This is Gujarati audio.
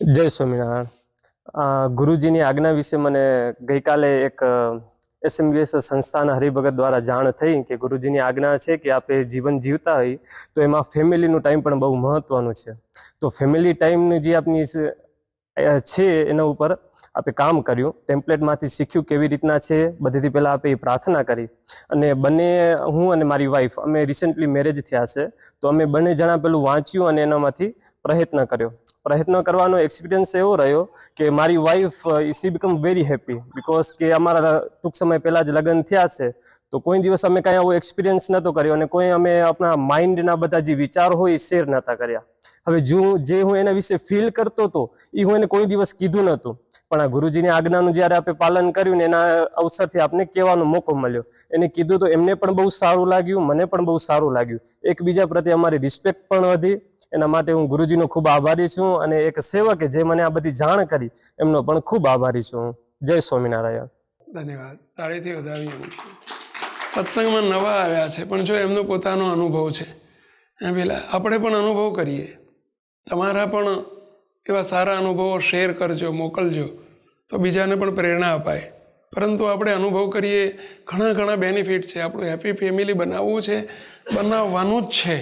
જય સ્વામિનારાયણ। ગુરુજીની આજ્ઞા વિશે મને ગઈકાલે એક એસએમવીએસ સંસ્થાના હરિભગત દ્વારા જાણ થઈ કે ગુરુજીની આજ્ઞા છે કે આપણે જીવન જીવતા હોય તો એમાં ફેમિલીનું ટાઈમ પણ બહુ મહત્વનું છે। તો ફેમિલી ટાઈમની જે આપની છે એના ઉપર આપણે કામ કર્યું, ટેમ્પલેટમાંથી શીખ્યું કેવી રીતના છે। બધીથી પહેલાં આપણે પ્રાર્થના કરી અને બંને, હું અને મારી વાઈફ, અમે રિસેન્ટલી મેરેજ થયા છે, તો અમે બંને જણા પેલું વાંચ્યું અને એનામાંથી પ્રયત્ન કર્યો। પ્રયત્ન કરવાનો એક્સપિરિયન્સ એવો રહ્યો કે મારી wife C become very happy because કે અમારા ટૂંક સમય પહેલાં જ લગ્ન થયા છે, તો કોઈ દિવસ અમે કાંઈ આવો એક્સપિરિયન્સ નહોતો કર્યો અને કોઈ અમે આપણા માઇન્ડના બધા જે વિચાર હોય એ શેર નહોતા કર્યા। હવે જે હું એના વિશે ફીલ કરતો હતો એ હું એને કોઈ દિવસ કીધું નહોતું, પણ આ ગુરુજીની આજ્ઞાનું જ્યારે આપણે પાલન કર્યું ને એના અવસરથી આપને કહેવાનો મોકો મળ્યો। એને કીધું તો એમને પણ બહુ સારું લાગ્યું, મને પણ બહુ સારું લાગ્યું, એકબીજા પ્રત્યે અમારી રિસ્પેક્ટ પણ વધી। એના માટે હું ગુરુજીનો ખૂબ આભારી છું અને એક સેવકે જે મને આ બધી જાણ કરી એમનો પણ ખૂબ આભારી છું। જય સ્વામિનારાયણ। ધન્યવાદ, તાળીથી વધાવીએ। સત્સંગમાં નવા આવ્યા છે પણ જો એમનો પોતાનો અનુભવ છે એ પેલા આપણે પણ અનુભવ કરીએ, તમારા પણ એવા સારા અનુભવો શેર કરજો, મોકલજો, તો બીજાને પણ પ્રેરણા અપાય। પરંતુ આપણે અનુભવ કરીએ, ઘણા બેનિફિટ છે, આપણું હેપી ફેમિલી બનાવવું છે, બનાવવાનું જ છે।